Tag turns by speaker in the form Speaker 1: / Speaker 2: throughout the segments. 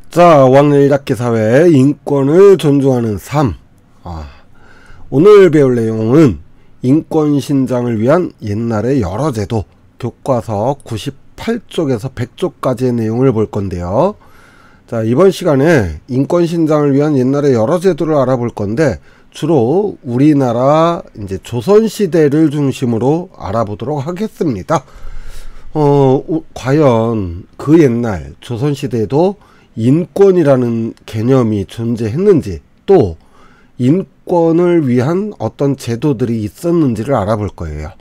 Speaker 1: 자, 왕래일학기 사회 인권을 존중하는 삶. 오늘 배울 내용은 인권 신장을 위한 옛날의 여러 제도, 교과서 98쪽에서 100쪽까지의 내용을 볼 건데요. 자, 이번 시간에 인권 신장을 위한 옛날의 여러 제도를 알아볼 건데, 주로 우리나라 이제 조선시대를 중심으로 알아보도록 하겠습니다. 과연 그 옛날 조선시대에도 인권이라는 개념이 존재했는지, 또 인권을 위한 어떤 제도들이 있었는지를 알아볼 거예요.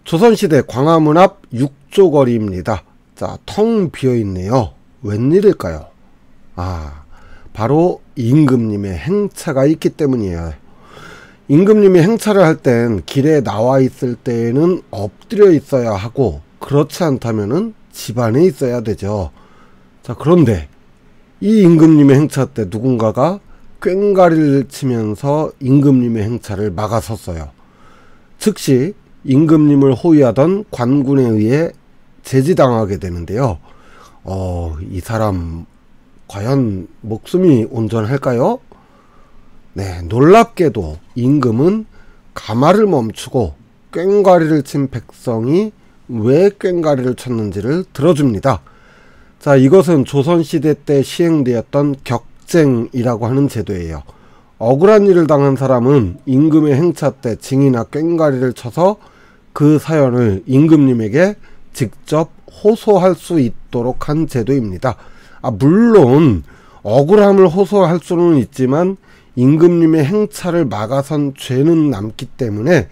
Speaker 1: 조선시대 광화문 앞 6조 거리입니다. 자, 텅 비어있네요. 웬일일까요? 바로 임금님의 행차가 있기 때문이에요. 임금님이 행차를 할 땐 길에 나와 있을 때에는 엎드려 있어야 하고, 그렇지 않다면은 집 안에 있어야 되죠. 자, 그런데 이 임금님의 행차 때 누군가가 꽹과리를 치면서 임금님의 행차를 막아섰어요. 즉시 임금님을 호위하던 관군에 의해 제지당하게 되는데요. 이 사람 과연 목숨이 온전할까요? 네, 놀랍게도 임금은 가마를 멈추고 꽹과리를 친 백성이 왜 꽹과리를 쳤는지를 들어줍니다. 자, 이것은 조선시대 때 시행되었던 격쟁이라고 하는 제도예요. 억울한 일을 당한 사람은 임금의 행차 때 징이나 꽹과리를 쳐서 그 사연을 임금님에게 직접 호소할 수 있도록 한 제도입니다. 물론 억울함을 호소할 수는 있지만 임금님의 행차를 막아선 죄는 남기 때문에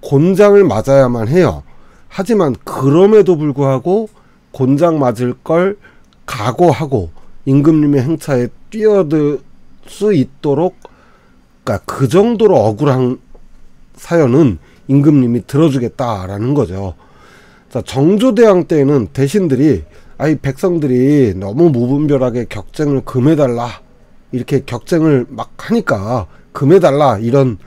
Speaker 1: 곤장을 맞아야만 해요. 하지만 그럼에도 불구하고 곤장 맞을 걸 각오하고 임금님의 행차에 뛰어들 수 있도록, 그러니까 그 정도로 억울한 사연은 임금님이 들어주겠다라는 거죠. 자, 정조대왕 때에는 대신들이 백성들이 너무 무분별하게 격쟁을 금해달라, 이렇게 격쟁을 막 하니까 금해달라, 이런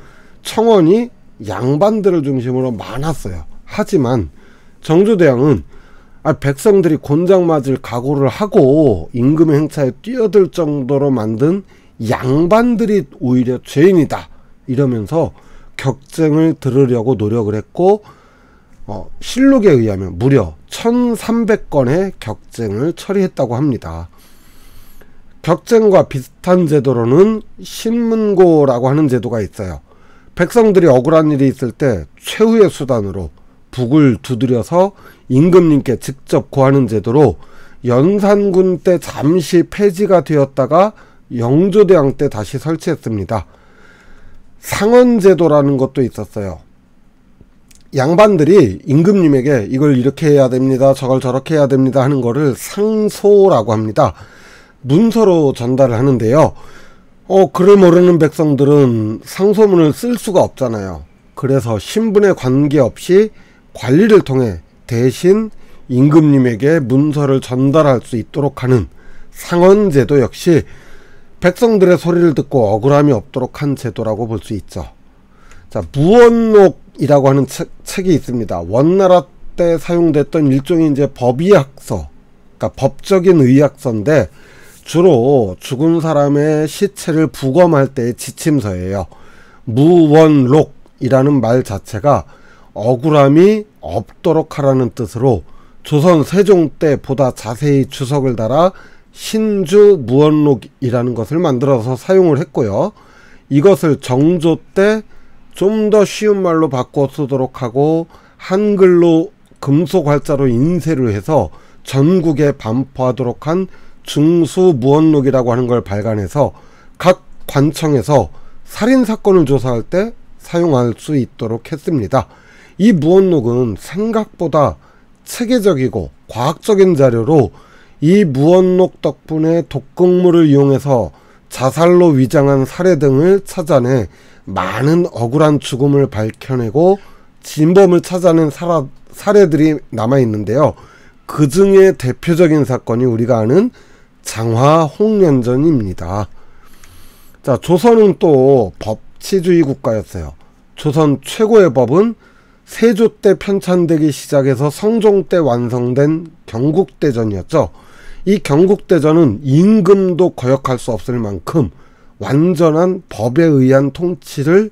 Speaker 1: 청원이 양반들을 중심으로 많았어요. 하지만 정조대왕은 백성들이 곤장 맞을 각오를 하고 임금의 행차에 뛰어들 정도로 만든 양반들이 오히려 죄인이다, 이러면서 격쟁을 들으려고 노력을 했고, 실록에 의하면 무려 1300건의 격쟁을 처리했다고 합니다. 격쟁과 비슷한 제도로는 신문고라고 하는 제도가 있어요. 백성들이 억울한 일이 있을 때 최후의 수단으로 북을 두드려서 임금님께 직접 고하는 제도로 연산군 때 잠시 폐지가 되었다가 영조대왕 때 다시 설치했습니다. 상언제도라는 것도 있었어요. 양반들이 임금님에게 이걸 이렇게 해야 됩니다, 저걸 저렇게 해야 됩니다 하는 거를 상소라고 합니다. 문서로 전달을 하는데요. 글을 모르는 백성들은 상소문을 쓸 수가 없잖아요. 그래서 신분에 관계없이 관리를 통해 대신 임금님에게 문서를 전달할 수 있도록 하는 상언제도 역시 백성들의 소리를 듣고 억울함이 없도록 한 제도라고 볼 수 있죠. 자, 무언록이라고 하는 책이 있습니다. 원나라 때 사용됐던 일종의 이제 법의학서, 그러니까 법적인 의학서인데, 주로 죽은 사람의 시체를 부검할 때의 지침서예요. 무원록이라는 말 자체가 억울함이 없도록 하라는 뜻으로 조선 세종 때 보다 자세히 주석을 달아 신주 무언록이라는 것을 만들어서 사용을 했고요. 이것을 정조 때 좀 더 쉬운 말로 바꿔 쓰도록 하고 한글로 금속 활자로 인쇄를 해서 전국에 반포하도록 한 중수무언록이라고 하는 걸 발간해서 각 관청에서 살인사건을 조사할 때 사용할 수 있도록 했습니다. 이 무언록은 생각보다 체계적이고 과학적인 자료로 이 무언록 덕분에 독극물을 이용해서 자살로 위장한 사례 등을 찾아내 많은 억울한 죽음을 밝혀내고 진범을 찾아낸 사례들이 남아있는데요. 그 중에 대표적인 사건이 우리가 아는 장화 홍련전입니다. 자, 조선은 또 법치주의 국가였어요. 조선 최고의 법은 세조 때 편찬되기 시작해서 성종 때 완성된 경국대전이었죠. 이 경국대전은 임금도 거역할 수 없을 만큼 완전한 법에 의한 통치를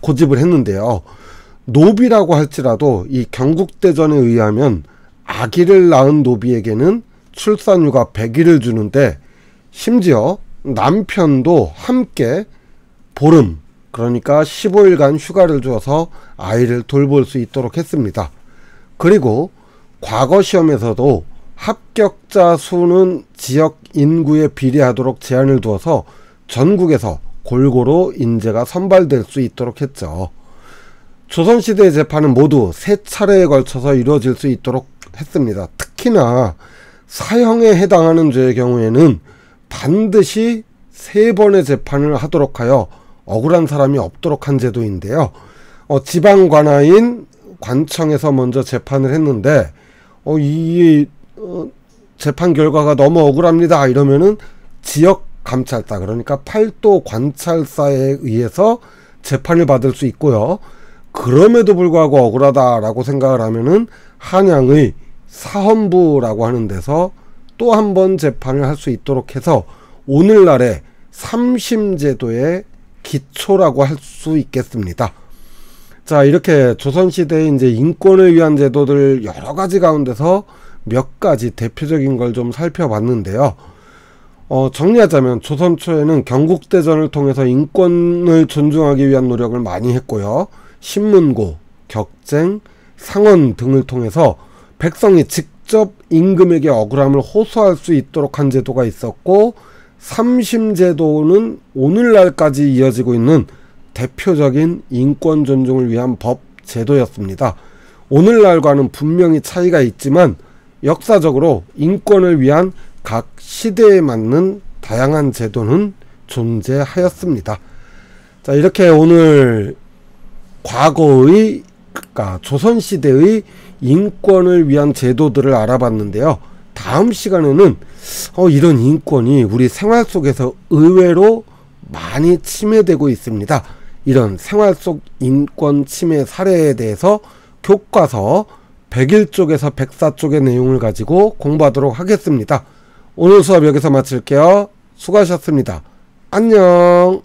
Speaker 1: 고집을 했는데요. 노비라고 할지라도 이 경국대전에 의하면 아기를 낳은 노비에게는 출산휴가 100일을 주는데, 심지어 남편도 함께 보름, 그러니까 15일간 휴가를 주어서 아이를 돌볼 수 있도록 했습니다. 그리고 과거 시험에서도 합격자 수는 지역 인구에 비례하도록 제한을 두어서 전국에서 골고루 인재가 선발될 수 있도록 했죠. 조선시대의 재판은 모두 3차례에 걸쳐서 이루어질 수 있도록 했습니다. 특히나 사형에 해당하는 죄의 경우에는 반드시 3번의 재판을 하도록 하여 억울한 사람이 없도록 한 제도인데요. 지방 관아인 관청에서 먼저 재판을 했는데 이 재판 결과가 너무 억울합니다 이러면은 지역 감찰사, 그러니까 팔도 관찰사에 의해서 재판을 받을 수 있고요. 그럼에도 불구하고 억울하다라고 생각을 하면은 한양의 사헌부라고 하는 데서 또 한 번 재판을 할 수 있도록 해서 오늘날의 삼심제도의 기초라고 할 수 있겠습니다. 자, 이렇게 조선시대의 이제 인권을 위한 제도들 여러 가지 가운데서 몇 가지 대표적인 걸 좀 살펴봤는데요. 정리하자면 조선 초에는 경국대전을 통해서 인권을 존중하기 위한 노력을 많이 했고요. 신문고, 격쟁, 상언 등을 통해서 백성이 직접 임금에게 억울함을 호소할 수 있도록 한 제도가 있었고, 삼심제도는 오늘날까지 이어지고 있는 대표적인 인권 존중을 위한 법 제도였습니다. 오늘날과는 분명히 차이가 있지만 역사적으로 인권을 위한 각 시대에 맞는 다양한 제도는 존재하였습니다. 자, 이렇게 오늘 과거의, 그러니까 조선시대의 인권을 위한 제도들을 알아봤는데요. 다음 시간에는 이런 인권이 우리 생활 속에서 의외로 많이 침해되고 있습니다. 이런 생활 속 인권 침해 사례에 대해서 교과서 101쪽에서 104쪽의 내용을 가지고 공부하도록 하겠습니다. 오늘 수업 여기서 마칠게요. 수고하셨습니다. 안녕.